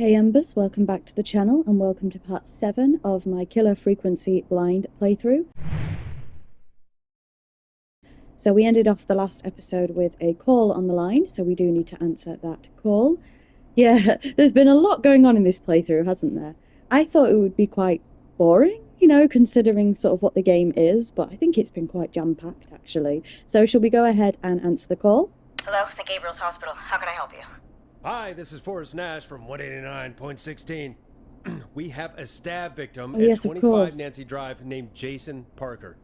Hey Embers, welcome back to the channel and welcome to part 7 of my killer frequency blind playthrough. So we ended off the last episode with a call on the line, so we do need to answer that call. Yeah, there's been a lot going on in this playthrough, hasn't there? I thought it would be quite boring, considering sort of what the game is, but I think it's been quite jam-packed actually. So shall we go ahead and answer the call? Hello, St. Gabriel's Hospital. How can I help you? Hi, this is Forrest Nash from 189.16. We have a stab victim Oh, at yes, of 25 course. Nancy Drive named Jason Parker.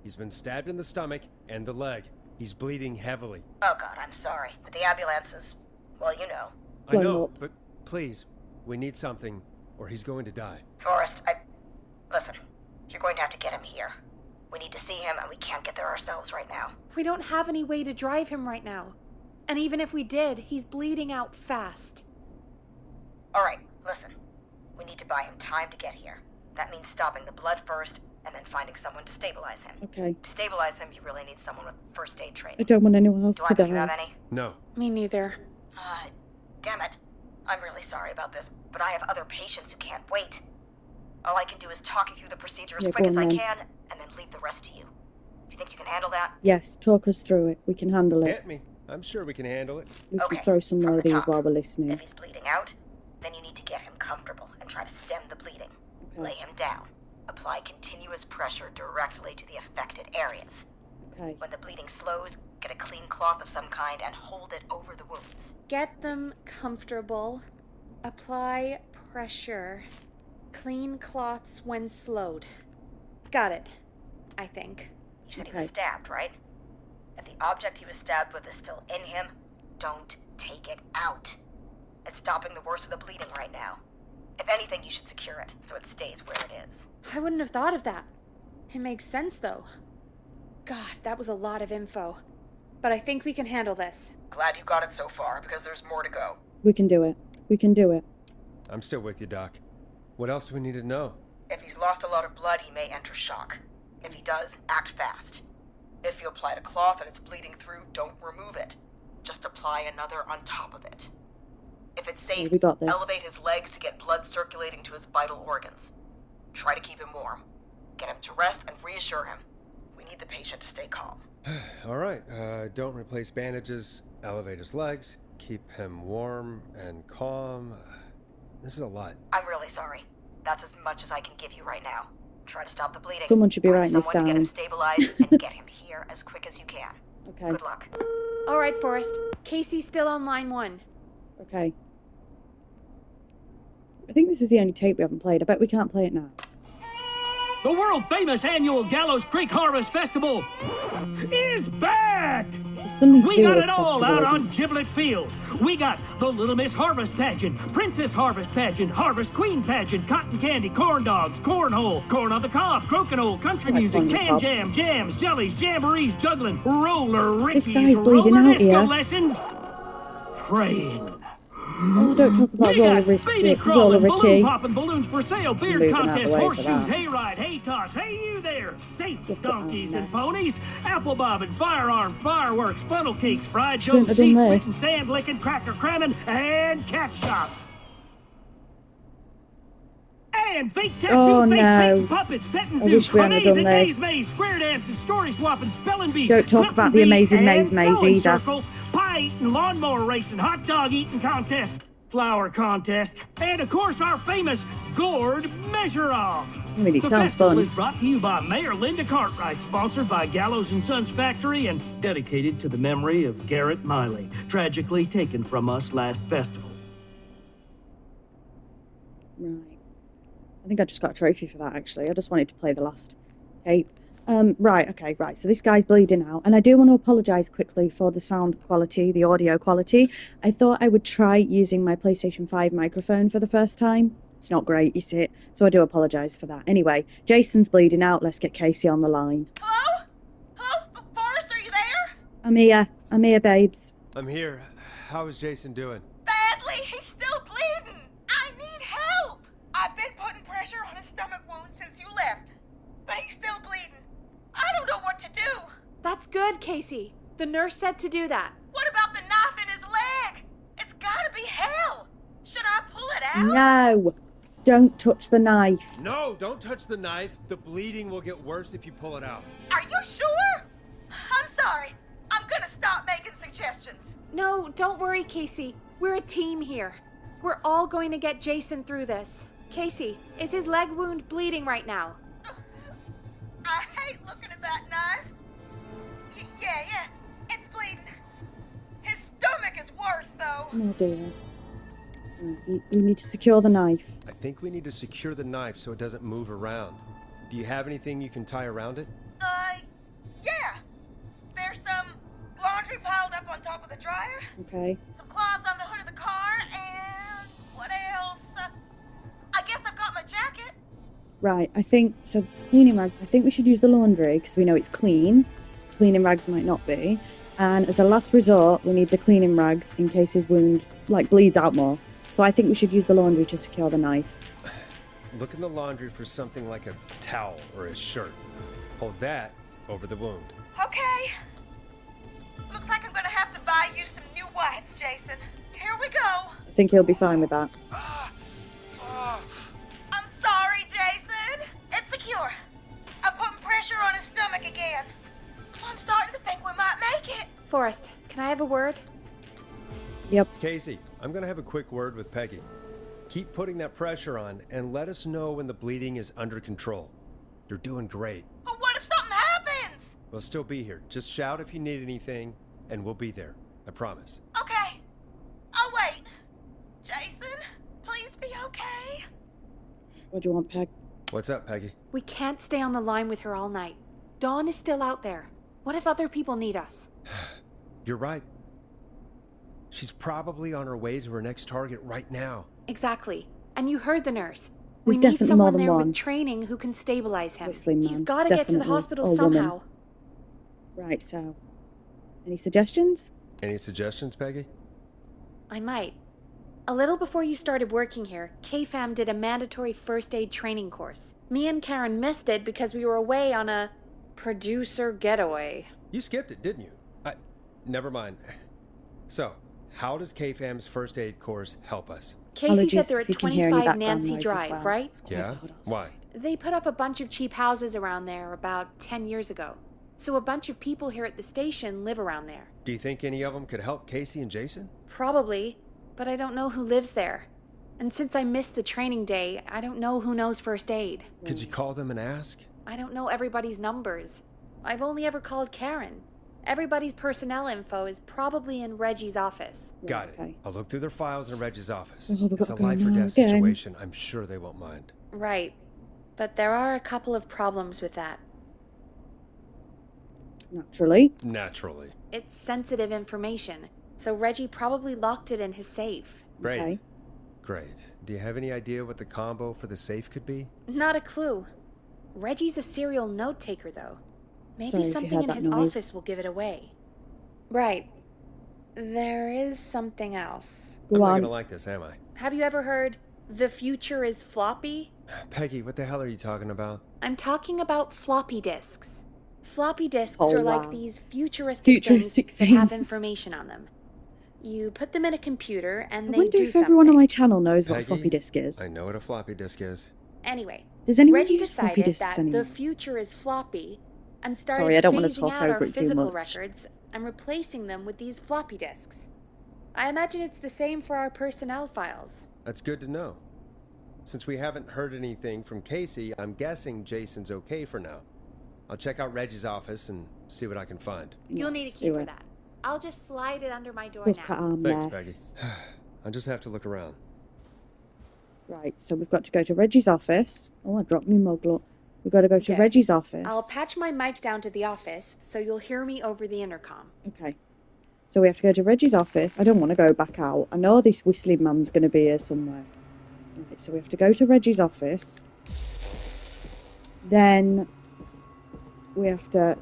He's been stabbed in the stomach and the leg. He's bleeding heavily. Oh God, I'm sorry. But the ambulance is, well, you know. I Blown know, up. but please, we need something or he's going to die. Forrest, listen, you're going to have to get him here. We need to see him and we can't get there ourselves right now. We don't have any way to drive him right now. And even if we did, he's bleeding out fast. All right, listen. We need to buy him time to get here. That means stopping the blood first and then finding someone to stabilize him. Okay. To stabilize him, you really need someone with first aid I training. don't want anyone else Do to either of you die. have any? No. Me neither. Damn it. I'm really sorry about this, but I have other patients who can't wait. All I can do is talk you through the procedure as Yeah, quick go as on I then. can, and then leave the rest to you. You think you can handle that? Yes, talk us through it. We can handle it. Hit me. I'm sure we can handle it. We Okay, can throw some from more of the these top. while we're If listening. he's bleeding out, then you need to get him comfortable and try to stem the bleeding. Okay. Lay him down. Apply continuous pressure directly to the affected areas. Okay. When the bleeding slows, get a clean cloth of some kind and hold it over the wounds. Get them comfortable. Apply pressure. Clean cloths when slowed. Got it, I think. You said he Okay. was stabbed, right? If the object he was stabbed with is still in him, don't take it out. It's stopping the worst of the bleeding right now. If anything, you should secure it so it stays where it is. I wouldn't have thought of that. It makes sense, though. God, that was a lot of info. But I think we can handle this. Glad you got it so far, because there's more to go. We can do it. We can do it. I'm still with you, Doc. What else do we need to know? If he's lost a lot of blood, he may enter shock. If he does, act fast. If you applied a cloth and it's bleeding through, don't remove it. Just apply another on top of it. If it's safe, We got this. elevate his legs to get blood circulating to his vital organs. Try to keep him warm. Get him to rest and reassure him. We need the patient to stay calm. All right, don't replace bandages, elevate his legs, keep him warm and calm. This is a lot. I'm really sorry. That's as much as I can give you right now. Try to stop the bleeding. Someone should be Find writing this someone to get him down. stabilized and get him here as quick as you can. Okay. Good luck. All right, Forrest. Casey's still on line 1. Okay. I think this is the only tape we haven't played. I bet we can't play it now. The world-famous annual Gallows Creek Harvest Festival is back! There's something to We do with got this it all festival, out isn't on Giblet Field. We got the Little Miss Harvest Pageant, Princess Harvest Pageant, Harvest Queen Pageant, Cotton Candy, Corn Dogs, Cornhole, Corn on the Cob, Crokinole, Country I like Music, Corn on the Can Cob. Jam, Jams, Jellies, Jamborees, Juggling, Roller This Rickies, guy's bleeding Roller out Disco here. Lessons, Praying. Oh, don't talk about We roller got risky, baby roller crawling, balloon Ricky. popping, balloons for sale, beard Moving out the contest, way for horseshoes, that. hayride, hay toss, hey you there, safe Look at donkeys that and mess. ponies, apple bobbing, firearms, fireworks, funnel cakes, fried Shouldn't joe, have done seat splitting, this. sand licking, cracker cramming, and cat shop. And fake tattoo, Oh, face no. painting, puppets, petting I zoo, wish we hadn't have amazing done maze, this. maze, square dancing, story swapping, spelling bee, Don't talk flip about and the bee, amazing and maze sewing either. circle, pie eating, lawnmower racing, hot dog eating contest, flower contest, and of course our famous gourd measure-off. I mean, it The sounds festival fun. is brought to you by Mayor Linda Cartwright, sponsored by Gallows and Sons Factory, and dedicated to the memory of Garrett Miley, tragically taken from us last festival. Right. I think I just got a trophy for that, actually. I just wanted to play the last tape. Right, okay, right. So this guy's bleeding out. And I do want to apologise quickly for the sound quality, the audio quality. I thought I would try using my PlayStation 5 microphone for the first time. It's not great, is it? So I do apologise for that. Anyway, Jason's bleeding out. Let's get Casey on the line. Hello? Hello? Forrest, are you there? I'm here. I'm here, babes. I'm here. How is Jason doing? Badly. He's still bleeding. I need help. I've been putting pressure on his stomach wound since you left, but he's still bleeding. I don't know what to do. That's good, Casey. The nurse said to do that. What about the knife in his leg? It's gotta be hell. Should I pull it out? help? No! Don't touch the knife. No, don't touch the knife. The bleeding will get worse if you pull it out. Are you sure? I'm sorry. I'm gonna stop making suggestions. No, don't worry, Casey. We're a team here. We're all going to get Jason through this. Casey, is his leg wound bleeding right now? I hate looking at that knife. Yeah, it's bleeding. His stomach is worse, though. Oh dear. Right, we need to secure the knife. I think we need to secure the knife so it doesn't move around. Do you have anything you can tie around it? Yeah. There's some laundry piled up on top of the dryer, Okay. some cloths on the hood of the car, and what else? I guess I've got my jacket. Right, I think, so cleaning rags, I think we should use the laundry because we know it's clean. Cleaning rags might not be. And as a last resort, we need the cleaning rags in case his wound, bleeds out more. So I think we should use the laundry to secure the knife. Look in the laundry for something like a towel or a shirt. Hold that over the wound. Okay. Looks like I'm gonna have to buy you some new whites, Jason. Here we go. I think he'll be fine with that. I'm sorry, Jason. It's secure. I'm putting pressure on his stomach again. I'm starting to think we might make it. Forrest, can I have a word? Yep. Casey, I'm gonna have a quick word with Peggy. Keep putting that pressure on and let us know when the bleeding is under control. You're doing great. But what if something happens? We'll still be here. Just shout if you need anything, and we'll be there. I promise. Okay. I'll wait. Jason, please be okay. What do you want, Peg? What's up, Peggy? We can't stay on the line with her all night. Dawn is still out there. What if other people need us? You're right. She's probably on her way to her next target right now. Exactly. And you heard the nurse. There's We need definitely more someone than there one. with training who can stabilize him. Obviously, He's man. got to get to the Definitely. hospital Or woman. somehow. Right, so. Any suggestions? Any suggestions, Peggy? I might. A little before you started working here, KFAM did a mandatory first aid training course. Me and Karen missed it because we were away on a producer getaway. You skipped it, didn't you? Never mind. So, how does KFAM's first aid course help us? Casey said Apologies they're if at you can hear any 25 background Nancy noise as Drive, well. right? It's quite Yeah? loud outside. Why? They put up a bunch of cheap houses around there about 10 years ago. So a bunch of people here at the station live around there. Do you think any of them could help Casey and Jason? Probably, but I don't know who lives there. And since I missed the training day, I don't know who knows first aid. Could you call them and ask? I don't know everybody's numbers. I've only ever called Karen. Everybody's personnel info is probably in Reggie's office. Got it. Okay. I'll look through their files in Reggie's office. Oh, we've It's got a to go life or now death again. situation. I'm sure they won't mind. Right. But there are a couple of problems with that. Naturally. Naturally. It's sensitive information, so Reggie probably locked it in his safe. Great. Okay. Great. Do you have any idea what the combo for the safe could be? Not a clue. Reggie's a serial note taker, though. Maybe Sorry if you something heard in that his noise. office will give it away. Right. There is something else. I'm Go not on. gonna like this, am I? Have you ever heard, the future is floppy? Peggy, what the hell are you talking about? I'm talking about floppy disks. Floppy disks Oh, are like wow. these futuristic Futuristic things that have things. information on them. You put them in a computer and I they wonder do if something. everyone on my channel knows what a Peggy, floppy disk is. I know what a floppy disk is. Anyway, Does anyone Reggie use floppy decided disks that anymore? the future is floppy and started Sorry, I don't wanna phasing talk out over our it too physical much. records and replacing them with these floppy disks. I imagine it's the same for our personnel files. That's good to know. Since we haven't heard anything from Casey, I'm guessing Jason's okay for now. I'll check out Reggie's office and see what I can find. You'll need a Let's key do for it. that. I'll just slide it under my door Look now. at our Thanks, mess. Peggy. I'll just have to look around. Right, so we've got to go to Reggie's office. Oh, I dropped my mug, look. We've got to go to Okay. Reggie's office. I'll patch my mic down to the office so you'll hear me over the intercom. Okay. So we have to go to Reggie's office. I don't want to go back out. I know this whistling man's going to be here somewhere. Right, so we have to go to Reggie's office. Then we have to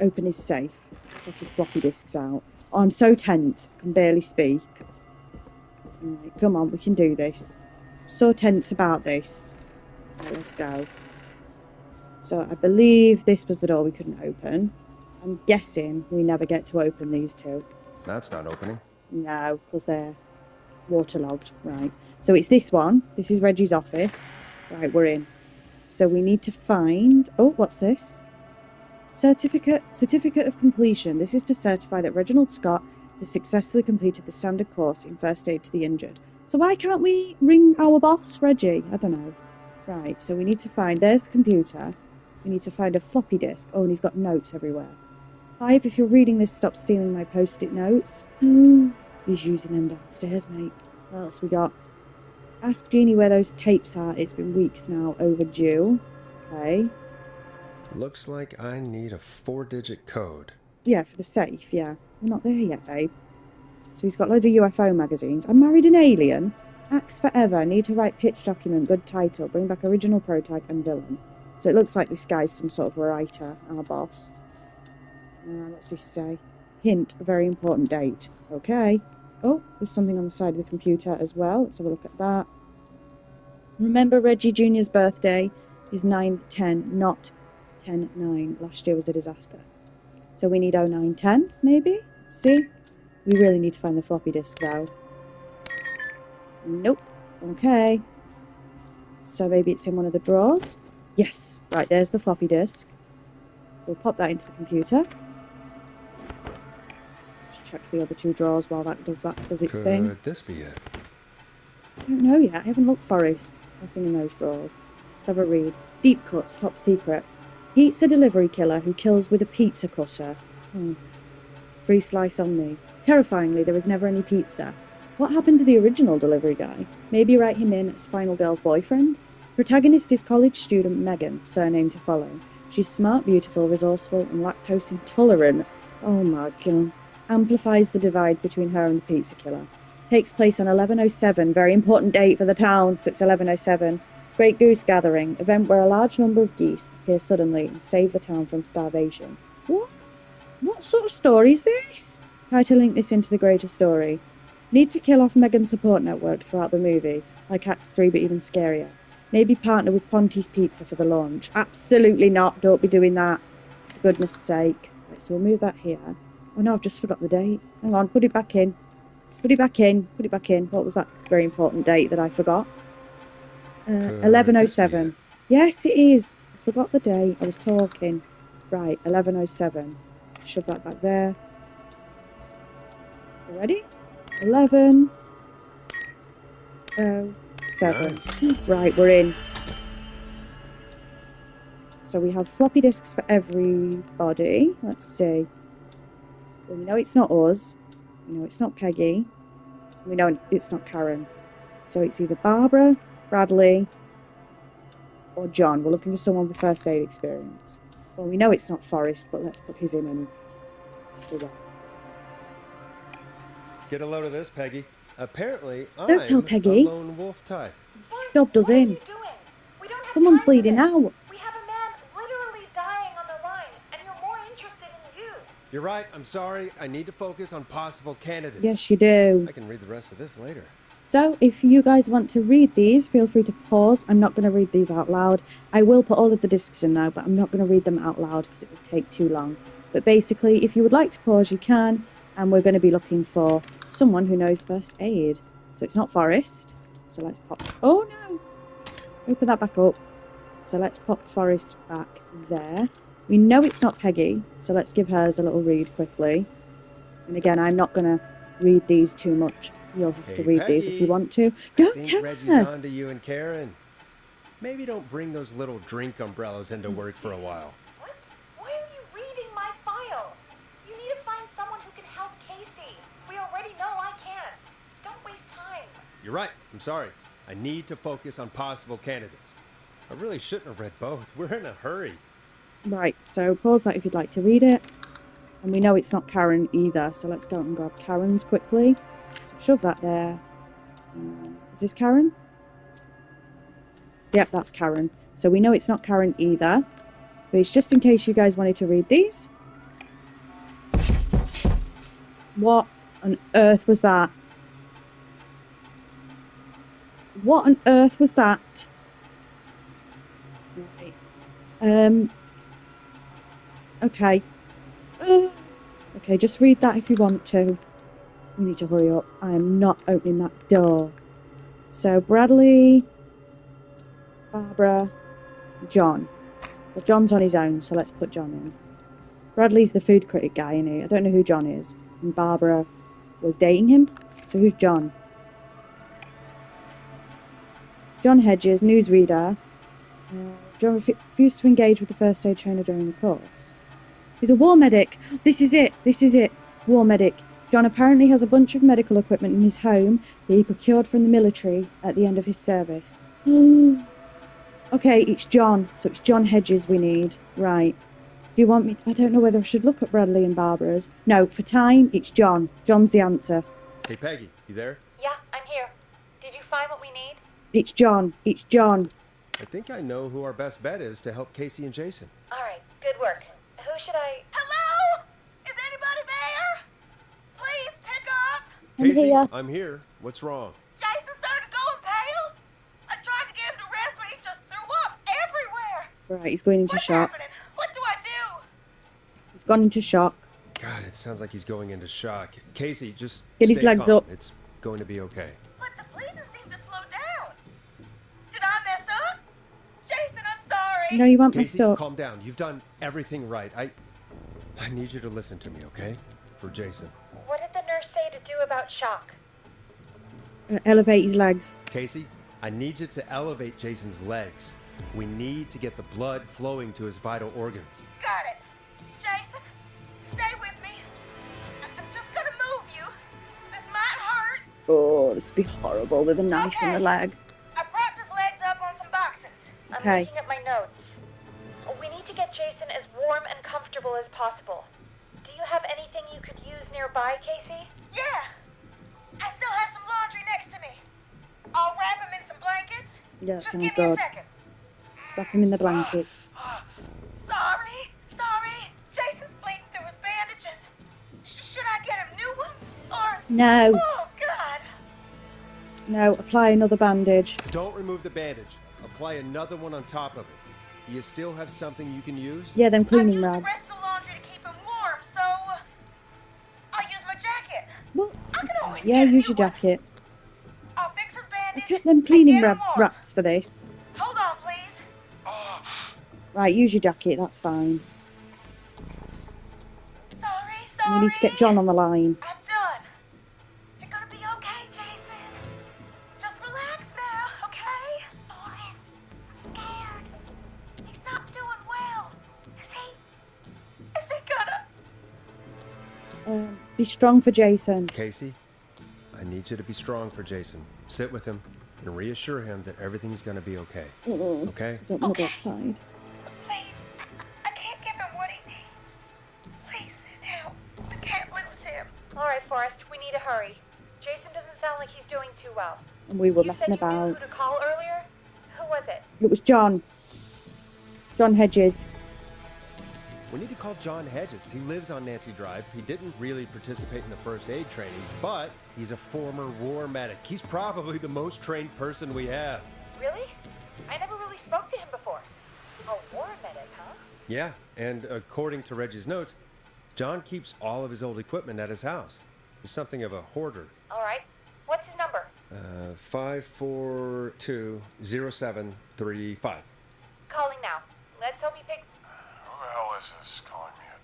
open his safe. Take his floppy disks out. Oh, I'm so tense. I can barely speak. Right, come on, we can do this. So tense about this. Right, let's go. So I believe this was the door we couldn't open. I'm guessing we never get to open these two. That's not opening. No, because they're Waterlogged, right. So it's this one. This is Reggie's office. Right, we're in. So we need to find... Oh, what's this? Certificate of completion. This is to certify that Reginald Scott has successfully completed the standard course in first aid to the injured. So why can't we ring our boss, Reggie? I don't know. Right, so we need to find... There's the computer. We need to find a floppy disk. Oh, and he's got notes everywhere. 5, if you're reading this, stop stealing my post-it notes. He's using them downstairs, mate. What else we got? Ask Jeannie where those tapes are. It's been weeks now. Overdue. Okay. Looks like I need a 4-digit code. Yeah, for the safe, yeah. We're not there yet, babe. So he's got loads of UFO magazines. I married an alien. Axe forever. Need to write pitch document. Good title. Bring back original prototype and villain. So it looks like this guy's some sort of writer, our boss. What's this say? Hint, a very important date. Okay. Oh, there's something on the side of the computer as well. Let's have a look at that. Remember Reggie Jr.'s birthday is 9/10, not 10/9. Last year was a disaster. So we need 0910, maybe? Let's see. We really need to find the floppy disk, though. Nope. Okay. So maybe it's in one of the drawers? Yes. Right, there's the floppy disk. So we'll pop that into the computer. Just check the other 2 drawers while that does its thing. Could this be it? I don't know yet. I haven't looked, Forrest. Nothing in those drawers. Let's have a read. Deep cuts, top secret. Pizza delivery killer who kills with a pizza cutter. Free slice on me. Terrifyingly, there was never any pizza. What happened to the original delivery guy? Maybe write him in as Final Girl's boyfriend? Protagonist is college student Megan, surname to follow. She's smart, beautiful, resourceful, and lactose intolerant. Oh my god. Amplifies the divide between her and the pizza killer. Takes place on 11/07, very important date for the town, so it's 11/07. Great Goose Gathering, event where a large number of geese appear suddenly and save the town from starvation. What? What sort of story is this? Try to link this into the greater story. Need to kill off Megan's support network throughout the movie, like Acts 3 but even scarier. Maybe partner with Ponty's Pizza for the launch. Absolutely not, don't be doing that. For goodness sake. Right, so we'll move that here. Oh no, I've just forgot the date. Hang on, put it back in. Put it back in. Put it back in. What was that very important date that I forgot? 11/07. Yes, it is. I forgot the date. I was talking. Right, 11/07. Shove that back there. You ready? 11/07. Nice. Right, we're in. So we have floppy disks for everybody. Let's see. Well, we know it's not us. We know it's not Peggy. We know it's not Karen. So it's either Barbara, Bradley, or John. We're looking for someone with first aid experience. Well, we know it's not Forrest, but let's put his in anyway. Do that. Get a load of this, Peggy. Apparently, Don't tell Peggy. a lone wolf type. Stubbed us in. Someone's bleeding out. We have a man literally dying on the line, and you're more interested in you. You're right. I'm sorry. I need to focus on possible candidates. Yes, you do. I can read the rest of this later. So, if you guys want to read these, feel free to pause. I'm not going to read these out loud. I will put all of the discs in though, but I'm not going to read them out loud because it would take too long. But basically, if you would like to pause, you can. And we're going to be looking for someone who knows first aid. So it's not Forrest. So let's pop... Oh, no! Open that back up. So let's pop Forrest back there. We know it's not Peggy, so let's give hers a little read quickly. And again, I'm not going to read these too much. You'll have to read these if you want to. Don't tell Reggie's her! on to you and Karen. Maybe don't bring those little drink umbrellas into work for a while. What? Why are you reading my file? You need to find someone who can help Casey. We already know I can't. Don't waste time. You're right. I'm sorry. I need to focus on possible candidates. I really shouldn't have read both. We're in a hurry. Right, so pause that if you'd like to read it. And we know it's not Karen either, so let's go and grab Karen's quickly. So shove that there. Is this Karen? Yep, that's Karen. So we know it's not Karen either. But it's just in case you guys wanted to read these. What on earth was that? What on earth was that? Right. Okay. Okay, just read that if you want to. We need to hurry up. I am not opening that door. So Bradley, Barbara, John. Well, John's on his own, so let's put John in. Bradley's the food critic guy, isn't he? I don't know who John is. And Barbara was dating him. So who's John? John Hedges, newsreader. John refused to engage with the first aid trainer during the course. He's a war medic. This is it. This is it. War medic. John apparently has a bunch of medical equipment in his home that he procured from the military at the end of his service. Okay, it's John. So it's John Hedges we need. Right. Do you want me? I don't know whether I should look at Bradley and Barbara's. No, for time, it's John. John's the answer. Hey, Peggy, you there? Yeah, I'm here. Did you find what we need? It's John. It's John. I think I know who our best bet is to help Casey and Jason. All right, good work. Who should I... Hello? Is anybody there? Please pick up. I'm Casey, here. I'm here. What's wrong? Jason started going pale. I tried to get him to rest, but he just threw up everywhere. Right, he's going into What's shock. happening? What do I do? He's gone into shock. God, it sounds like he's going into shock. Casey, just Get his stay legs calm. up. It's going to be okay. But the bleeding seemed to slow down. Did I mess up? Jason, I'm sorry. No, you weren't messed Casey, up. calm down. You've done everything right. I need you to listen to me, okay? For Jason. What did the nurse say to do about shock? Elevate his legs. Casey, I need you to elevate Jason's legs. We need to get the blood flowing to his vital organs. Got it. Jason, stay with me. I'm just gonna move you. This might hurt. Oh, this would be horrible with a knife in the leg. I propped his legs up on some boxes. Okay. I'm looking at my notes. We need to get Jason as warm and comfortable as possible. Do you have anything you could use nearby, Casey? Yeah. I still have some laundry next to me. I'll wrap him in some blankets. Yeah, that Just sounds give me a good. second. Wrap him in the blankets. Sorry. Jason's bleeding through his bandages. Should I get him new ones? Or... No. Oh, God. No, apply another bandage. Don't remove the bandage. Apply another one on top of it. Do you still have something you can use? Yeah, them I've cleaning used the rags. rest of the laundry to keep him warm, so... I'll use my jacket. What? I can always Yeah, get a use new your one. jacket. I'll fix his I bandage. get them and cleaning get him warm. wraps for this. Hold on, please. Right, use your jacket, that's fine. Sorry. We need to get John on the line. I'm done. You're gonna be okay, Jason. Just relax now, okay? Sorry. I'm scared. He's not doing well. Is he gonna... Be strong for Jason. Casey, I need you to be strong for Jason. Sit with him and reassure him that everything's going to be okay. Okay? Don't want to go outside. Please. I can't give him what he needs. Please, help. I can't lose him. All right, Forrest, we need to hurry. Jason doesn't sound like he's doing too well. And we were You messing said you knew about. who to call earlier? Who was it? It was John. John Hedges. We need to call John Hedges. He lives on Nancy Drive. He didn't really participate in the first aid training, but he's a former war medic. He's probably the most trained person we have. Really? I never really spoke to him before. A war medic, huh? Yeah, and according to Reggie's notes, John keeps all of his old equipment at his house. He's something of a hoarder. All right. What's his number? 5420735. Calling now. Let's hope he picks... Who the hell is this calling me at...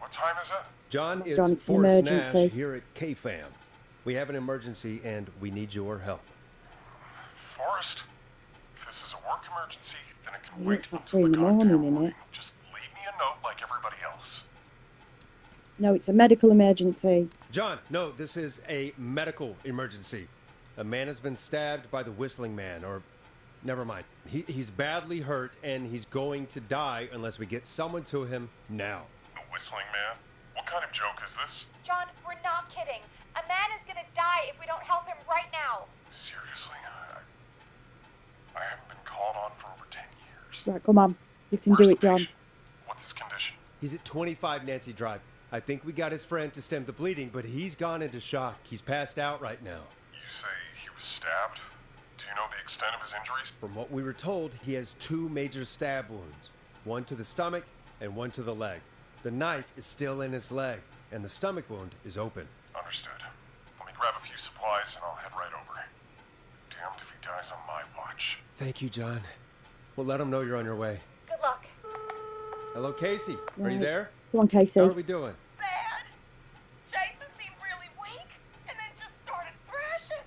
What time is it? John, it's John, it's an Forrest emergency. Nash here at KFAM. We have an emergency and we need your help. Forrest? If this is a work emergency, then it can Yeah, wait it's like until 3 in the goddamn morning, innit? Just leave me a note like everybody else. No, it's a medical emergency. John, no, this is a medical emergency. A man has been stabbed by the Whistling Man, or... Never mind. He's badly hurt, and he's going to die unless we get someone to him now. The Whistling Man? What kind of joke is this? John, we're not kidding. A man is gonna die if we don't help him right now. Seriously? I haven't been called on for over 10 years. Right, come on. You can Where's do it, the John. patient? What's his condition? He's at 25 Nancy Drive. I think we got his friend to stem the bleeding, but he's gone into shock. He's passed out right now. You say he was stabbed? Do you know the extent of his injuries? From what we were told, he has 2 major stab wounds. One to the stomach and one to the leg. The knife is still in his leg, and the stomach wound is open. Understood. Let me grab a few supplies and I'll head right over. Damned if he dies on my watch. Thank you, John. We'll let him know you're on your way. Good luck. Hello, Casey. Are you Right. there? Come on, Casey. How are we doing? Bad. Jason seemed really weak and then just started thrashing.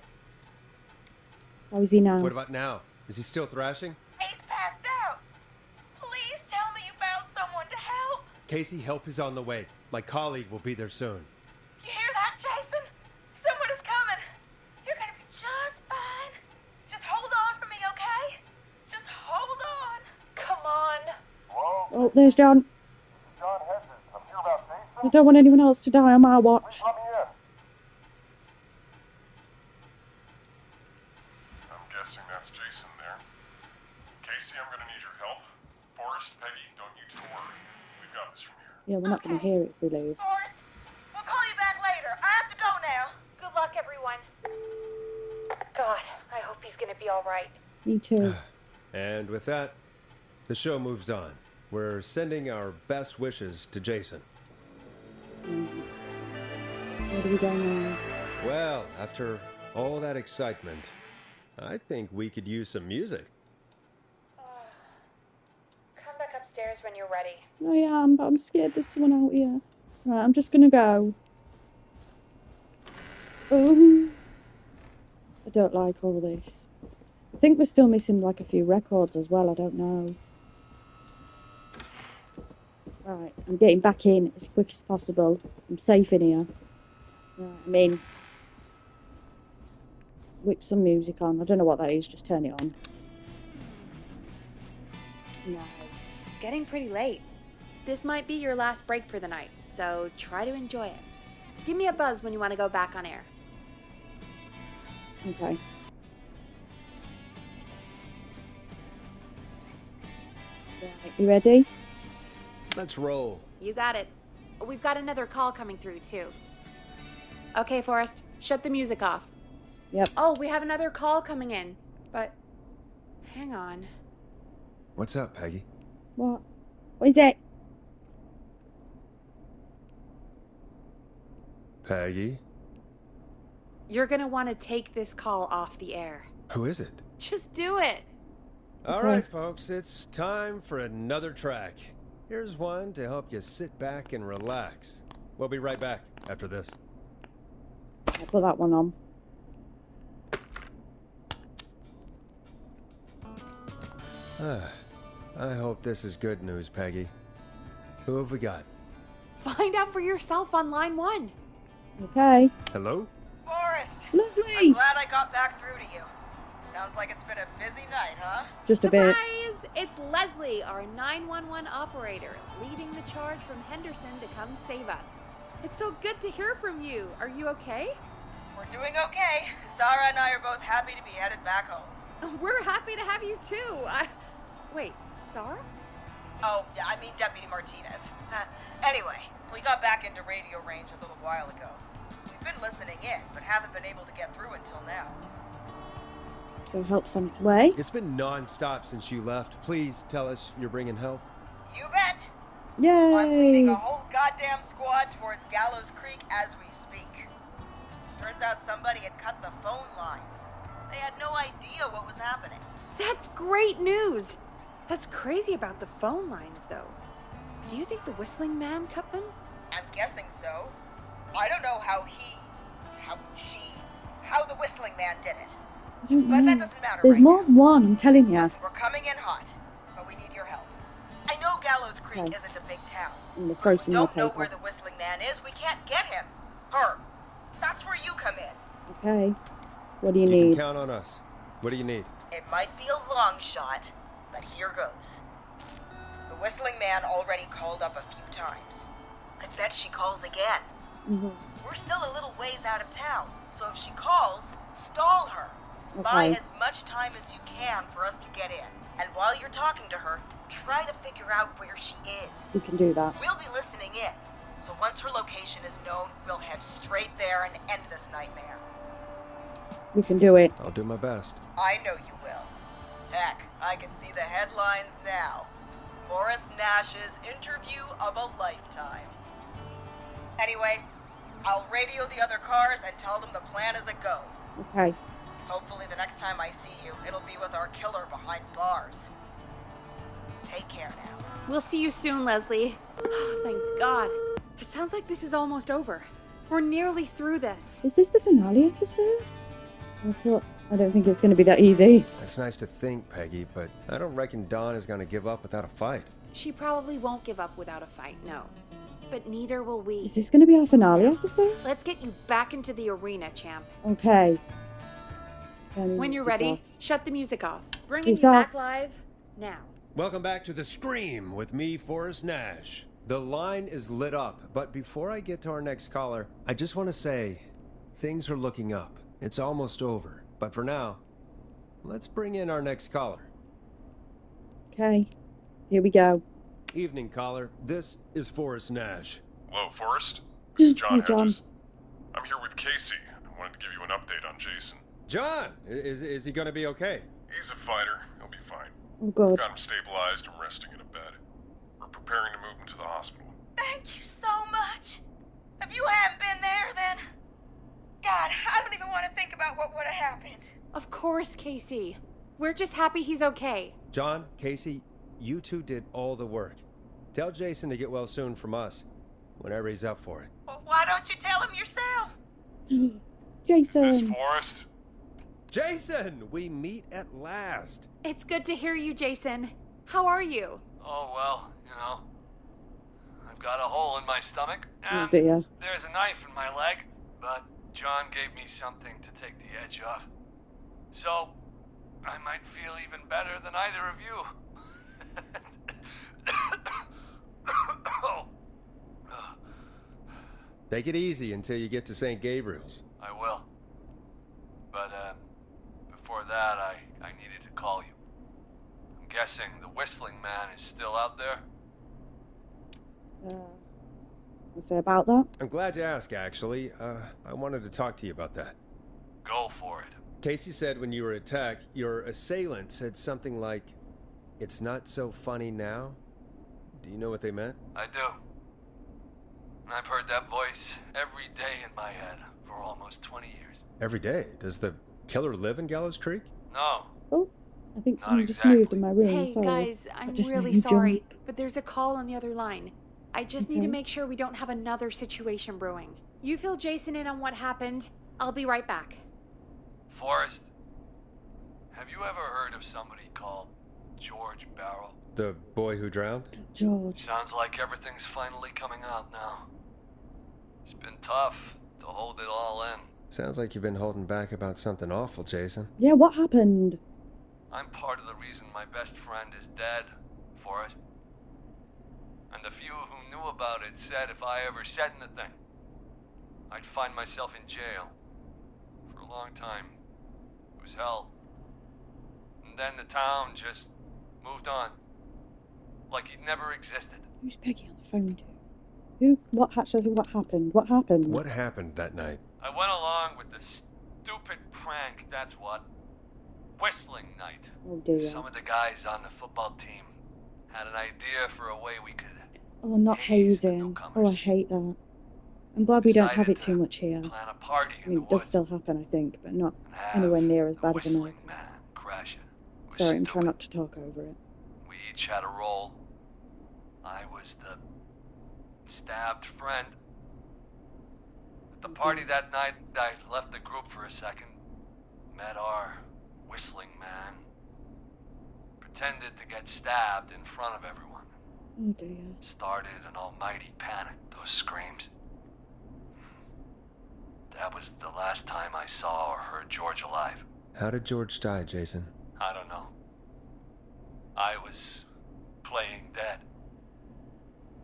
How is he now? What about now? Is he still thrashing? He's passed out. Please tell me you found someone to help. Casey, help is on the way. My colleague will be there soon. You hear that, Jason? Someone is coming. You're gonna be just fine. Just hold on for me, okay? Just hold on. Come on. Hello? Oh, there's John. John Hedges. I'm here about I Jason. don't want anyone else to die on my watch. Please let me in. I'm guessing that's Jason there. Casey, I'm gonna need your help. Forrest, Peggy, don't you two worry. We've got this from here. Yeah, we're not going to hear it if we leave. Forrest, we'll call you back later. I have to go now. Good luck, everyone. God, I hope he's gonna be all right. Me too. And with that, the show moves on. We're sending our best wishes to Jason. Where do we go now? Well, after all that excitement, I think we could use some music. Come back upstairs when you're ready. I am, but I'm scared there's someone out here. Right, I'm just going to go. Oh. I don't like all this. I think we're still missing like a few records as well. I don't know. Right, I'm getting back in as quick as possible. I'm safe in here. Right, I'm in. Whip some music on. I don't know what that is. Just turn it on. No. It's getting pretty late. This might be your last break for the night, so try to enjoy it. Give me a buzz when you want to go back on air. Okay. Right, you ready? Let's roll. You got it. We've got another call coming through, too. Okay, Forrest, shut the music off. Yep. Oh, we have another call coming in, but hang on. What's up, Peggy? What? What is it? Peggy? You're gonna want to take this call off the air. Who is it? Just do it. All Okay. right, folks, it's time for another track. Here's one to help you sit back and relax. We'll be right back after this. I'll put that one on. I hope this is good news, Peggy. Who have we got? Find out for yourself on line 1. Okay. Hello? Forrest, Leslie! I'm glad I got back through to you. Sounds like it's been a busy night, huh? Just a bit. Surprise! It's Leslie, our 911 operator, leading the charge from Henderson to come save us. It's so good to hear from you. Are you okay? We're doing okay. Sarah and I are both happy to be headed back home. We're happy to have you too. Wait, Sarah? Oh, yeah, I mean Deputy Martinez. Anyway, we got back into radio range a little while ago. We've been listening in, but haven't been able to get through until now. So help's on its way. It's been non-stop since you left. Please tell us you're bringing help. You bet! I'm Yay! leading a whole goddamn squad towards Gallows Creek as we speak. Turns out somebody had cut the phone lines. They had no idea what was happening. That's great news. That's crazy about the phone lines, though. Do you think the Whistling Man cut them? I'm guessing so. I don't know how the Whistling Man did it. I don't But know. that doesn't matter There's right more now. than one, I'm telling you. Listen, we're coming in hot, but we need your help. I know Gallows Creek Okay. isn't a big town. I'm gonna but throw if some we more don't know paper. where the Whistling Man is, we can't get him. Her. That's where you come in. Okay. What do you You need? can count on us. What do you need? It might be a long shot, but here goes. The Whistling Man already called up a few times. I bet she calls again. Mhm. We're still a little ways out of town, so if she calls, stall her. Buy Okay. as much time as you can for us to get in. And while you're talking to her, try to figure out where she is. We can do that. We'll be listening in, so once her location is known, we'll head straight there and end this nightmare. We can do it. I'll do my best. I know you will. Heck, I can see the headlines now. Forrest Nash's interview of a lifetime. Anyway, I'll radio the other cars and tell them the plan is a go. Okay. Hopefully the next time I see you, it'll be with our killer behind bars. Take care now. We'll see you soon, Leslie. Thank God. It sounds like this is almost over. We're nearly through this. Is this the finale episode? I don't think it's going to be that easy. That's nice to think, Peggy, but I don't reckon Dawn is going to give up without a fight. She probably won't give up without a fight, no. But neither will we. Is this going to be our finale episode? Let's get you back into the arena, champ. Okay. Turn When you're music ready, off. shut the music off. Bringing It's you back off. live now. Welcome back to The Scream with me, Forrest Nash. The line is lit up, but before I get to our next caller, I just want to say, things are looking up. It's almost over, but for now, let's bring in our next caller. Okay. Here we go. Evening, caller. This is Forrest Nash. Hello, Forrest. This is John Hey, John. Hedges. I'm here with Casey. I wanted to give you an update on Jason. John, is he going to be okay? He's a fighter. He'll be fine. Oh, God. Got him stabilized and resting in a bed. We're preparing to move him to the hospital. Thank you so much. If you hadn't been there, then... God, I don't even want to think about what would have happened. Of course, Casey. We're just happy he's okay. John, Casey, you two did all the work. Tell Jason to get well soon from us, whenever he's up for it. Well, why don't you tell him yourself? This Jason. Forrest. Jason, we meet at last. It's good to hear you, Jason. How are you? Oh, well, I've got a hole in my stomach, Oh, and dear. there's a knife in my leg, but John gave me something to take the edge off. So, I might feel even better than either of you. Oh. Take it easy until you get to St. Gabriel's. I will. But, before that, I needed to call you. I'm guessing the Whistling Man is still out there? What's it about that? I'm glad you asked, actually. I wanted to talk to you about that. Go for it. Casey said when you were attacked, your assailant said something like, "It's not so funny now." Do you know what they meant? I do. And I've heard that voice every day in my head for almost 20 years. Every day. Does the killer live in Gallows Creek? No, Oh, I think Not someone just exactly. moved in my room. Hey, Sorry. guys, I I'm just really made you sorry, jump. but there's a call on the other line. I just need to Okay. make sure we don't have another situation brewing. You fill Jason in on what happened. I'll be right back. Forrest, have you ever heard of somebody called George Barrow? The boy who drowned? George. Sounds like everything's finally coming out now. It's been tough to hold it all in. Sounds like you've been holding back about something awful, Jason. Yeah, what happened? I'm part of the reason my best friend is dead, Forrest. And the few who knew about it said if I ever said anything, I'd find myself in jail. For a long time, it was hell. And then the town just moved on. Like he'd never existed. Who's Peggy on the phone to? Who? What happened? What happened? What happened? What happened that night? I went along with the stupid prank, that's what. Whistling night. Oh dear. Some of the guys on the football team had an idea for a way we could Oh, not haze the hazing. Oh, I newcomers. hate that. I'm glad we don't have Decided it too to much here. plan a party I in mean, the it does woods still happen, I think, but not and have anywhere near as the bad as Whistling America. Man crash it. It was Sorry, I'm trying stupid. not to talk over it. We each had a role. I was the stabbed friend. At the party that night, I left the group for a second. Met our Whistling Man. Pretended to get stabbed in front of everyone. Oh dear. Started an almighty panic. Those screams. That was the last time I saw or heard George alive. How did George die, Jason? I don't know. I was playing dead.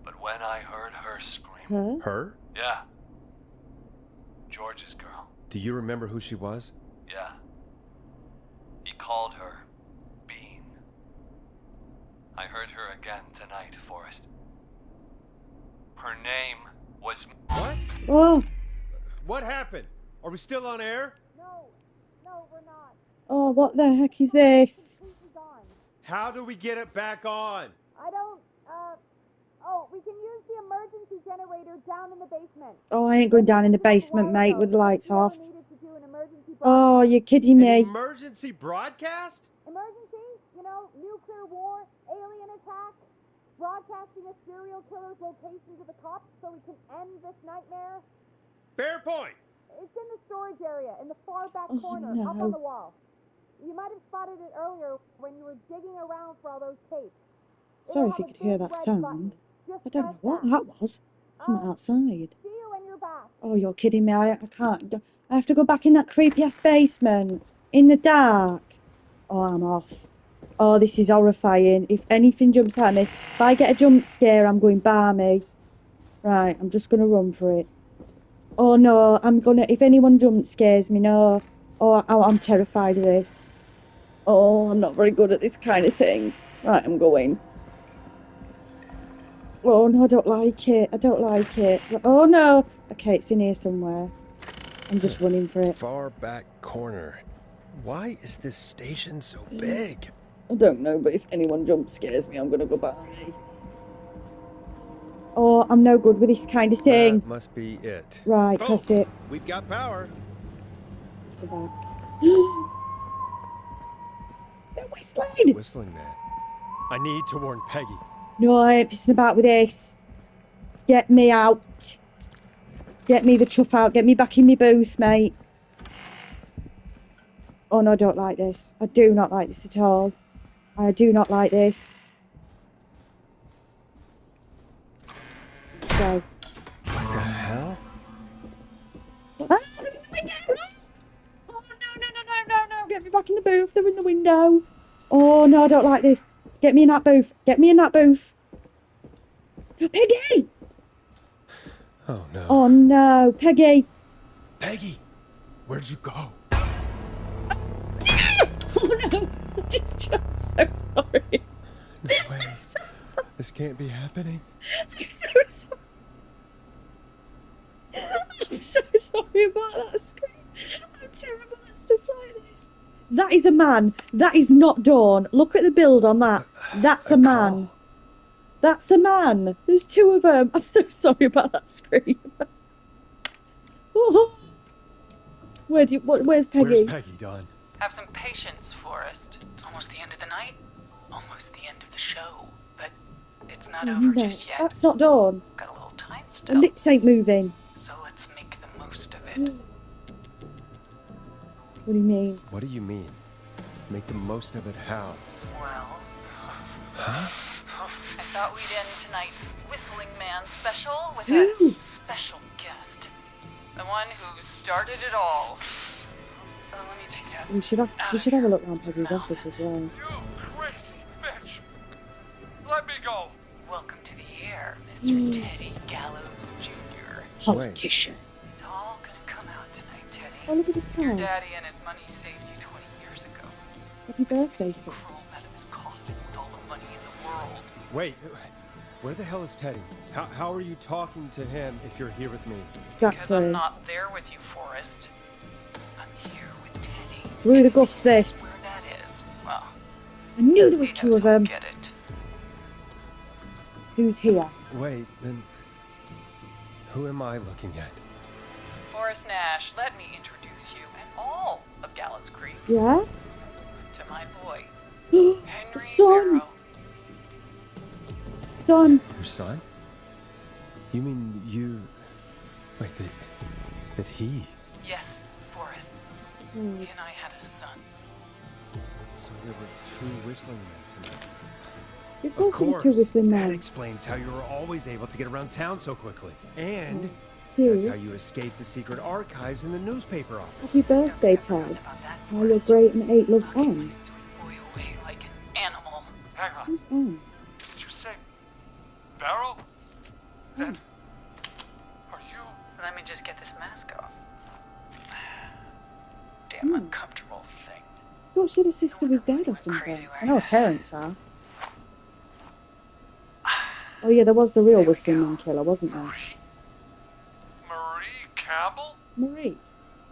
But when I heard her scream, Her? Her? yeah, George's girl, Do you remember who she was? yeah. He called her Bean. I heard her again tonight, Forrest. Her name was... What? Oh! What happened? Are we still on air? Oh, what the heck is this? How do we get it back on? I don't, we can use the emergency generator down in the basement. Oh, I ain't going down in the basement, mate, with the lights off. Needed to do an emergency Oh, broadcast. you're kidding An me. emergency broadcast? Emergency? You know, nuclear war, alien attack, broadcasting a serial killer's location to the cops so we can end this nightmare. Fair point. It's in the storage area, in the far back Oh, corner, no. up on the wall. You might have spotted it earlier when you were digging around for all those tapes. Sorry It'll if you have could a hear big that red sound. button. Just I don't press know what that. that was. Something outside. See you when you're back. Oh, you're kidding me. I can't. I have to go back in that creepy ass basement in the dark. Oh, I'm off. Oh, this is horrifying. If anything jumps at me, if I get a jump scare, I'm going barmy. Right, I'm just going to run for it. Oh no, if anyone jump scares me, no. Oh, I'm terrified of this. Oh, I'm not very good at this kind of thing. Right, I'm going. Oh no, I don't like it. I don't like it. Oh no. Okay, it's in here somewhere. I'm just running for it. Far back corner. Why is this station so big? I don't know, but if anyone jump scares me, I'm gonna go barmy. Oh, I'm no good with this kind of thing. That must be it. Right, Oh, press it. We've got power. Let's go back. They're whistling! Whistling man. I need to warn Peggy. No, I ain't pissing about with this. Get me out. Get me the chuff out. Get me back in my booth, mate. Oh no, I don't like this. I do not like this at all. I do not like this. Let's go. What the hell? Ah, they're in the window! Oh no. Get me back in the booth. They're in the window. Oh no, I don't like this. Get me in that booth. Get me in that booth. Peggy! Oh no. Oh no, Peggy. Peggy, where'd you go? Oh no, I'm so sorry. No way. I'm so sorry. This can't be happening. I'm so sorry. I'm so sorry about that scream. I'm terrible at stuff like this. That is a man. That is not Dawn. Look at the build on that. That's a man. Call. That's a man. There's two of them. I'm so sorry about that scream. Oh. Where's Peggy? Where's Peggy, Dawn? Have some patience, Forrest. It's almost the end of the night, almost the end of the show. But it's not over No, just yet. that's not Dawn. Got a little time The still. lips ain't moving. So let's make the most of it. What do you mean? What do you mean? Make the most of it how? Well, Huh? I thought we'd end tonight's Whistling Man special with Who? a special guest. The one who started it all. Let me take that. We should have a look around Peggy's office as well. You crazy bitch! Let me go! Welcome to the air, Mr. Teddy Gallows Jr. Politician. It's all gonna come out tonight, Teddy. Oh, look at this Your car. daddy and his money saved you 20 years ago. Happy birthday, Crawled sis. out of his coffin with all the money in the world. Wait, where the hell is Teddy? How are you talking to him if you're here with me? Because I'm Exactly. not there with you, Forrest. I'm here with Teddy. So who the guff's this? Where that is, well, I knew there was he two knows of I'll them. get it. Who's here? Wait, then who am I looking at? Forrest Nash, let me introduce you and all of Gallows Creek Yeah? to my boy, Henry Son. Barrow. Son. Your son? You mean you... Wait, that he... Yes, Forrest. Oh, He and I had a son. So there were two whistling men tonight. of course there was two whistling That men. explains how you were always able to get around town so quickly. And Cute. that's how you escaped the secret archives in the newspaper office. Happy birthday, Don't forget Peg. about that, Now you're Forrest. great and 8 love I'll keep my Anne. sweet boy away like an animal. Hang on. Who's Anne? Did you say Barrow? Then are you? Let me just get this mask off. Damn uncomfortable thing. I thought she said her sister was dead or something. Crazy I know her wearing this. parents are. Oh yeah, there was the real whistling man killer, wasn't there? Marie Campbell? Marie.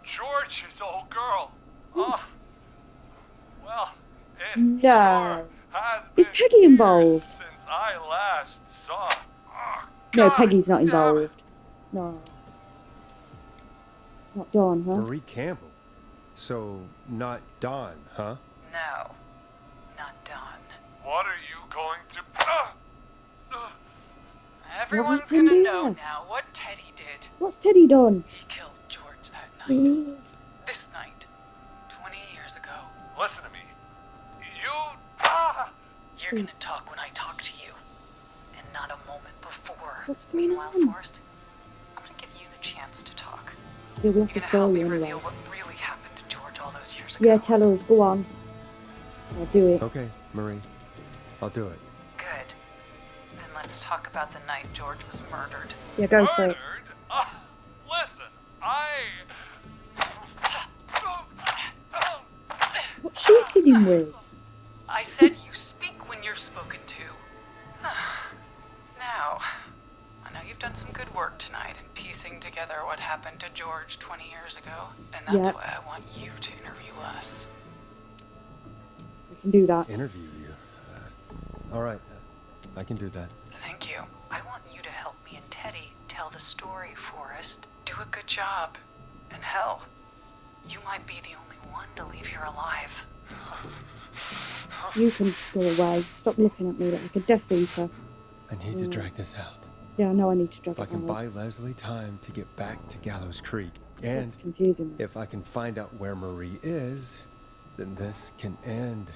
George's old girl. Oh. Well, it No. sure has Is been Peggy years involved? since I last saw. Oh, No, God Peggy's not damn it. involved. No. Not Dawn, huh? Marie Campbell. So, not Dawn, huh? No, not Dawn. What are you going to... Everyone's happened gonna know here? now what Teddy did. What's Teddy done? He killed George that night. Mm. This night. 20 years ago. Listen to me. You... You're gonna talk when I talk to you. And not a moment before. What's going Meanwhile, on? Forrest, I'm gonna give you the chance to talk. Yeah, we have You're to gonna help stall me you anyway. reveal what really happened to George all those years ago. Yeah, tell us. Go on. I'll do it. Okay, Marie. I'll do it. Good. Then let's talk about the night George was murdered. Yeah, go for it. Murdered? Listen, What's she hitting him with? I said you speak when you're spoken to. Now, I know you've done some good work tonight in piecing together what happened to George 20 years ago, and that's Yeah. why I want you to interview us. We can do that. Interview you. All right. I can do that. Thank you. I want you to help me and Teddy tell the story, Forrest. Do a good job. And hell, you might be the only one to leave here alive. You can go away. Stop looking at me like a Death Eater. I need to drag this out. Yeah, I know I need to drag If I it can out. buy Leslie time to get back to Gallows Creek, and That's confusing me. if I can find out where Marie is, then this can end.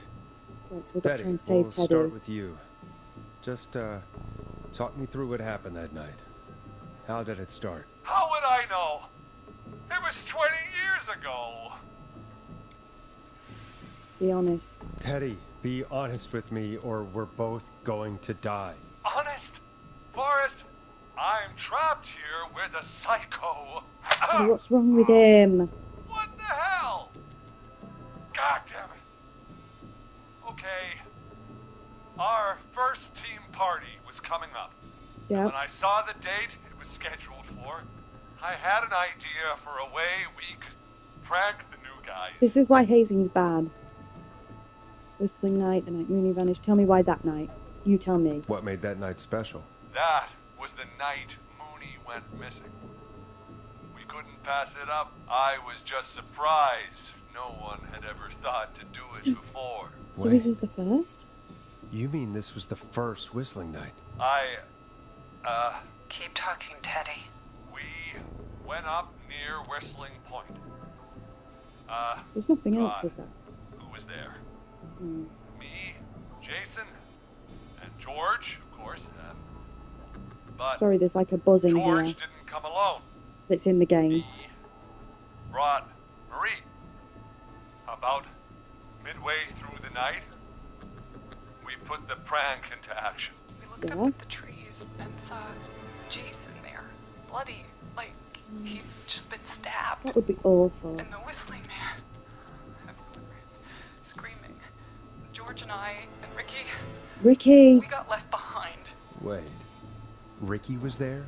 Right, so we've got to Teddy, try and save we'll Teddy. start with you. Just, talk me through what happened that night. How did it start? How would I know? It was 20 years ago. Be honest. Teddy, be honest with me or we're both going to die. Honest? Forrest, I'm trapped here with a psycho. Oh, what's wrong with him? What the hell? God damn it. Okay. Our first team party was coming up. Yeah. When I saw the date it was scheduled for, I had an idea for a way we could prank the new guys. This is why hazing's bad. Whistling night, the night Mooney vanished. Tell me why that night. You tell me. What made that night special? That was the night Mooney went missing. We couldn't pass it up. I was just surprised. No one had ever thought to do it before. So Wait. this was the first? You mean this was the first whistling night? Keep talking, Teddy. We went up near Whistling Point. There's nothing else, God. is there? Who was there? Hmm. Me, Jason, and George, of course. But Sorry, there's like a buzzing George here didn't come alone. that's in the game. He brought Marie. About midway through the night, we put the prank into action. We looked Yeah? up at the trees and saw Jason there, bloody, like he'd just been stabbed. That would be awful. And the whistling man, screaming. George and I and Ricky, Ricky! we got left behind. Wait. Ricky was there?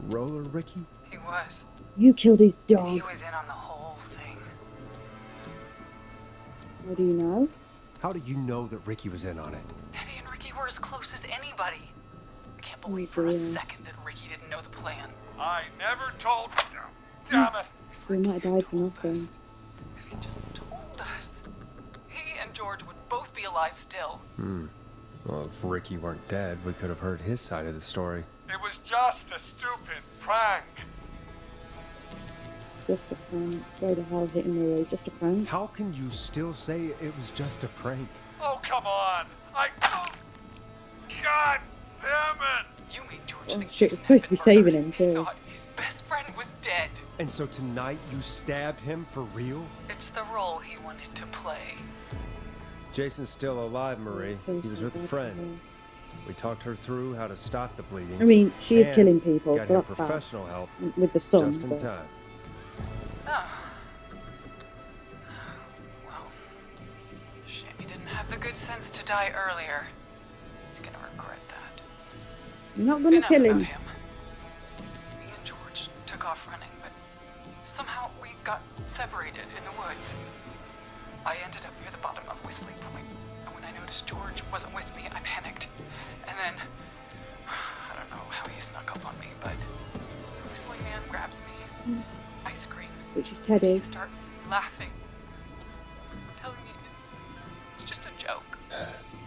Roller Ricky? He was. You killed his He dog. was in on the whole thing. How do you know? How do you know that Ricky was in on it? Teddy and Ricky were as close as anybody. I can't believe for a dear. second that Ricky didn't know the plan. I never told. Damn it! So he might have died for nothing. If he just told us, he and George would both be alive still. Well, if Ricky weren't dead, we could have heard his side of the story. It was just a stupid prank. Just a prank. Go to hell hitting Marie. Just a prank. How can you still say it was just a prank? Oh, come on! God damn it! You made George Oh, think shit, we're Jason supposed had to be been saving murdered. him, He too. thought his best friend was dead. And so tonight you stabbed him for real? It's the role he wanted to play. Jason's still alive, Marie. So He was sad with a for friend. We talked her through how to stop the bleeding. I mean, she is and killing people, got so him that's bad. professional help With the sun. just in but- time. Oh. Well, shame he didn't have the good sense to die earlier. He's gonna regret that. You're not gonna Enough kill about him. him. Me and George took off running, but somehow we got separated in the woods. I ended up near the bottom of Whistling Point, and when I noticed George wasn't with me, I panicked. And then, I don't know know how he snuck up on me, but the whistling man grabs me. I scream. Which is Teddy. He starts laughing, telling me it's just a joke.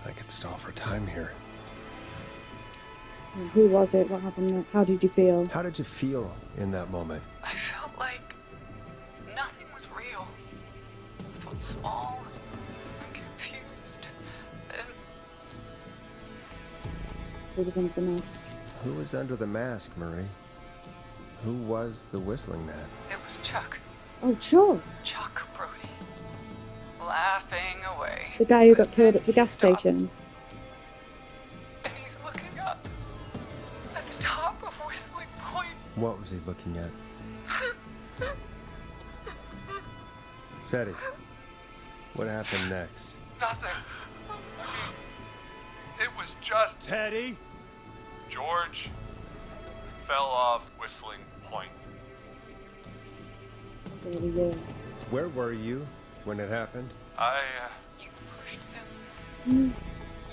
I could stall for time here. Who was it? What happened there? How did you feel? How did you feel in that moment? I felt like nothing was real. I felt small and confused. And Who was under the mask? Who was under the mask, Marie? Who was the whistling man? it was Chuck. Oh, Chuck. Chuck Brody. Laughing away. The guy who got But killed then at the he gas stops, station. And he's looking up at the top of Whistling Point. What was he looking at? Teddy, what happened next? Nothing. I mean, it was just Teddy? George fell off Whistling Point. Really, yeah. Where were you when it happened? You pushed him. Mm.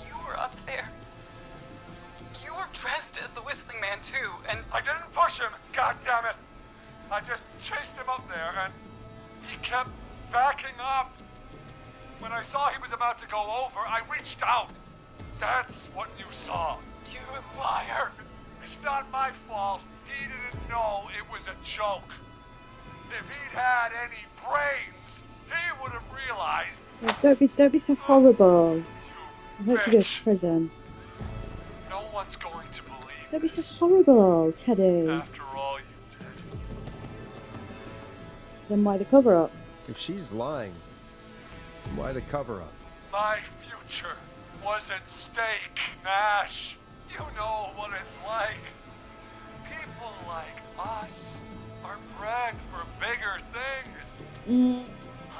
You were up there. You were dressed as the Whistling Man too, and I didn't push him, God damn it! I just chased him up there and he kept backing up. When I saw he was about to go over, I reached out. That's what you saw. you liar. It's not my fault. He didn't know it was a joke. If he'd had any brains, he would have realized. Oh, don't be so horrible. I You hope you go to bitch. prison. No one's going to believe Don't be so horrible, Teddy. after all you did. Then why the cover up? If she's lying, why the cover-up? My future was at stake, Nash. You know what it's like. People like us are bred for bigger things.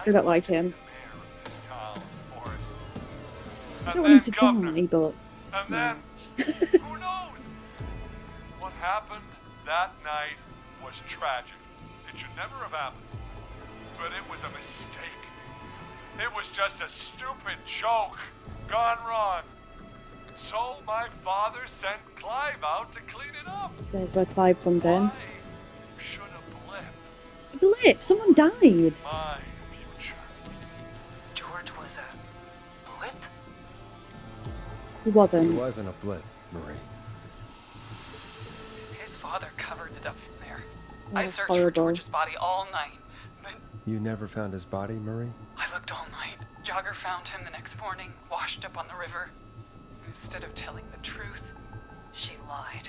I don't like him. Mayor of this town, Forrest. I And don't want him then to governor. die, but And then, who knows? What happened that night was tragic. It should never have happened. But it was a mistake. It was just a stupid joke gone wrong. So my father sent Clive out to clean it up. there's where Clive comes in. Why should a blip Blip! Someone died! my future? George was a blip? He It wasn't. wasn't a blip, Marie. His father covered it up from there. Oh, I searched horrible. for George's body all night, but You never found his body, Marie? I looked all night. Jogger found him the next morning, washed up on the river. Instead of telling the truth, she lied.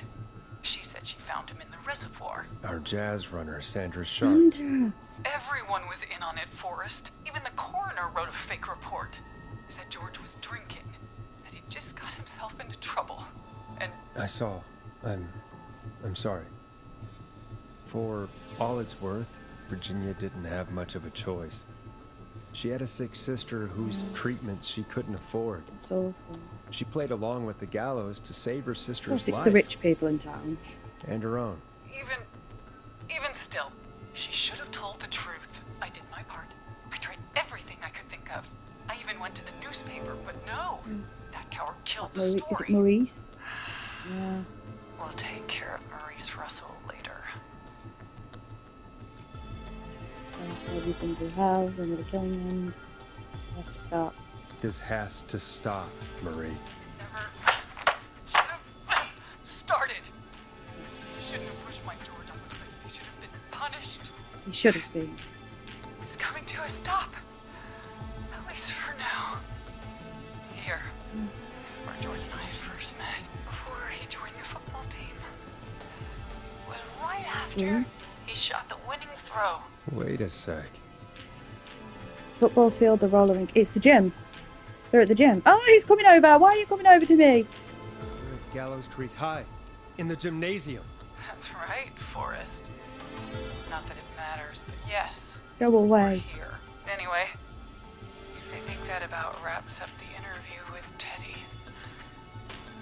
She said she found him in the reservoir. Our jazz runner, Sandra Sharp. Sandra! Everyone was in on it, Forrest. Even the coroner wrote a fake report. Said George was drinking, that he just got himself into trouble. And I saw. I'm sorry. For all it's worth, Virginia didn't have much of a choice. She had a sick sister whose treatments she couldn't afford. It's awful. She played along with the gallows to save her Of sister's course, it's life the rich people in town. and her own. even still, she should have told the truth. I did my part. I tried everything I could think of. I even went to the newspaper, but no. That coward killed the Is it story. Maurice? Yeah. We'll take care of Maurice Russell later. This has to start. Everything through hell, then with a killing end. It has to start. This has to stop, Marie. Never should have started. Shouldn't have pushed my George off a cliff. He should have been punished. He should have been. It's coming to a stop. At least for now. Here, where George and I first met, before he joined the football team. Was right after School? he shot the winning throw. Wait a sec. Football field, the roller rink. It's the gym. They're at the gym. Oh, he's coming over. Why are you coming over to me? We're at Gallows Creek High, in the gymnasium. That's right, Forrest. Not that it matters, but yes, Go we're away. here. Anyway, I think that about wraps up the interview with Teddy.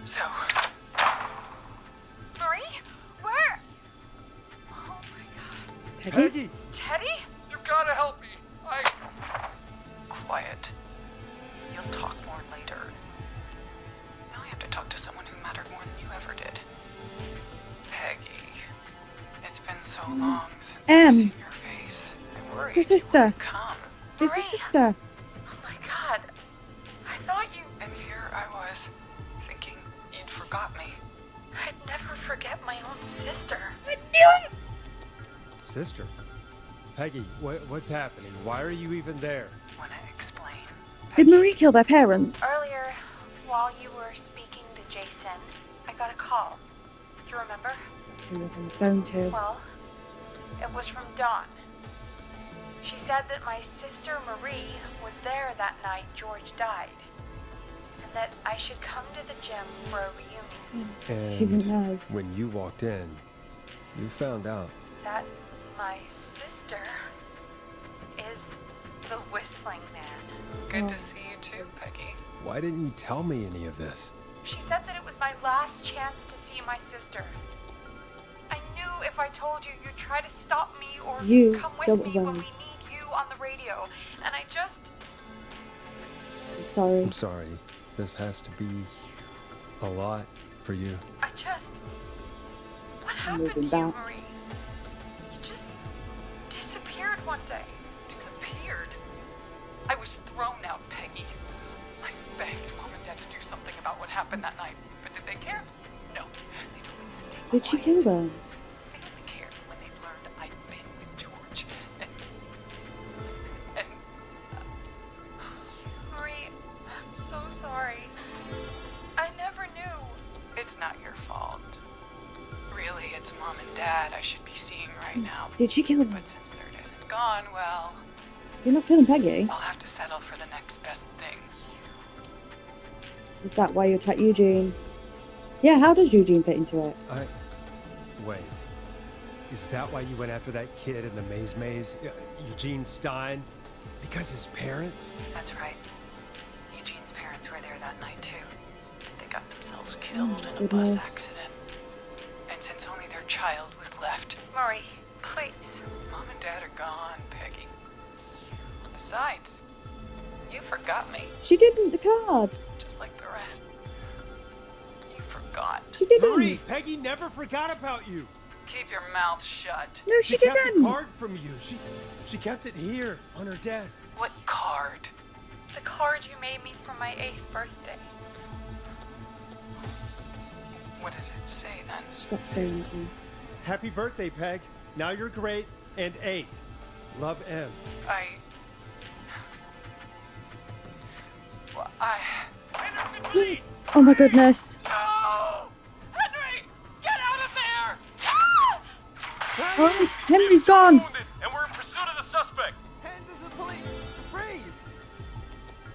So, Marie, where? Oh my God, Peggy! Teddy? You've got to help me. Quiet. You'll talk more later. Now I have to talk to someone who mattered more than you ever did. Em. Your face. I worried It's her you sister. wouldn't come. It's her Marie. sister. Oh my god. I thought you. And here I was, thinking you'd forgot me. I'd never forget my own sister. I knew it! Sister? Peggy, what's happening? Why are you even there? Wanna explain? Did Marie kill their parents? Earlier, while you were speaking to Jason, I got a call. You remember? So you're on the phone too. Well, it was from Dawn. She said that my sister Marie was there that night George died, and that I should come to the gym for a reunion. And She didn't know. when you walked in, you found out. That my sister is the Whistling Man. Good to see you too, Peggy. Why didn't you tell me any of this? She said that it was my last chance to see my sister. I knew if I told you, you'd try to stop me or You come with don't me when know. we need you on the radio. And I just... I'm sorry. I'm sorry. This has to be a lot for you. What I'm happened to moving you, back. Marie? You just disappeared one day. Disappeared. I was thrown out, Peggy. I begged Mom and Dad to do something about what happened that night, but did they care? No. They told me to stay Did she quiet. kill them? They only cared when they learned I'd been with George. And Marie, I'm so sorry. I never knew. it's not your fault. Really, it's Mom and Dad I should be seeing right now. Did she kill them? But since they're dead and gone, well, You're not killing Peggy. I'll have to settle for the next best thing. Is that why you attacked Eugene? Yeah, how does Eugene fit into it? Wait. Is that why you went after that kid in the maze? Eugene Stein? Because his parents? That's right. Eugene's parents were there that night too. They got themselves killed in a bus goodness. accident. And since only their child was left, Marie, please. Mom and Dad are gone, Peggy. Besides, you forgot me, She didn't, the card. just like the rest. You forgot. She didn't. Marie, Peggy never forgot about you. Keep your mouth shut. No, she kept didn't. the card from you. She kept it here on her desk. What card? The card you made me for my 8th birthday. What does it say then? Stop staring at me. Happy birthday, Peg. Now you're great and 8. Love, M. Well, I... Henderson police! Oh my goodness. No! Henry! Get out of there! Oh, Henry's gone. Wounded, and we're in pursuit of the suspect. Henderson police, freeze!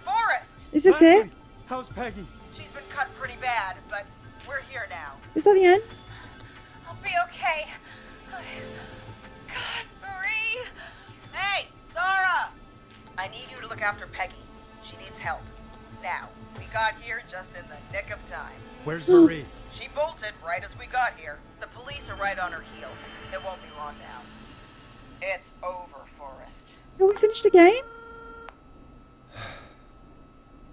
Forrest! Is this Leslie, it? how's Peggy? She's been cut pretty bad, but we're here now. Is that the end? I'll be okay. God, Marie! Hey, Zara! I need you to look after Peggy. She needs help. Now, we got here just in the nick of time. Where's Marie? She bolted right as we got here. The police are right on her heels. It won't be long now. It's over, Forrest. Have we finished the game?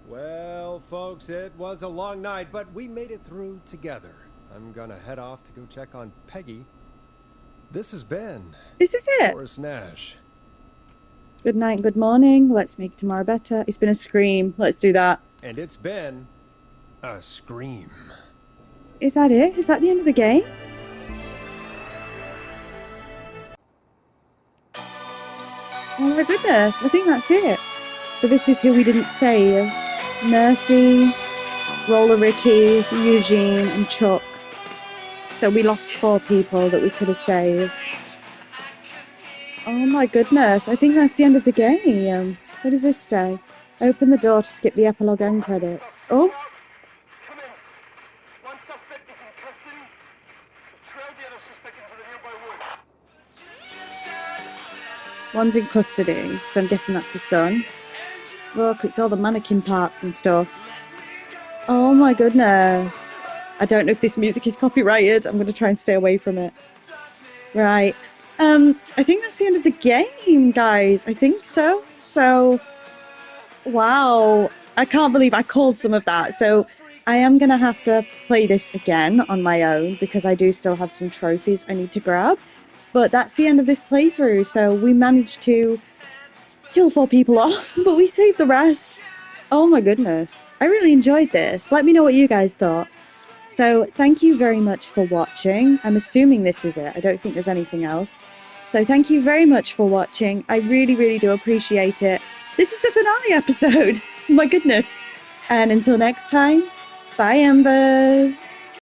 Well, folks, it was a long night, but we made it through together. I'm gonna head off to go check on Peggy. This has been Is this it? Forrest Nash. Good night, good morning. Let's make tomorrow better. It's been a scream. Let's do that. And it's been a scream. Is that it? Is that the end of the game? Oh my goodness, I think that's it. So this is who we didn't save. Murphy, Roller Ricky, Eugene, and Chuck. So we lost 4 people that we could have saved. Oh my goodness, I think that's the end of the game. What does this say? Open the door to skip the epilogue end credits. Oh, Come in. One suspect is in custody. We've trailed the other suspect into the nearby woods. one's in custody, so I'm guessing that's the son. Look, it's all the mannequin parts and stuff. Oh my goodness. I don't know if this music is copyrighted. I'm going to try and stay away from it. Right. I think that's the end of the game, guys. I think so. So, wow. I can't believe I called some of that. So, I am going to have to play this again on my own because I do still have some trophies I need to grab. But that's the end of this playthrough, so we managed to kill 4 people off, but we saved the rest. Oh my goodness. I really enjoyed this. Let me know what you guys thought. So thank you very much for watching. I'm assuming this is it. I don't think there's anything else. So thank you very much for watching. I really, really do appreciate it. This is the finale episode. My goodness. And until next time, bye, Embers.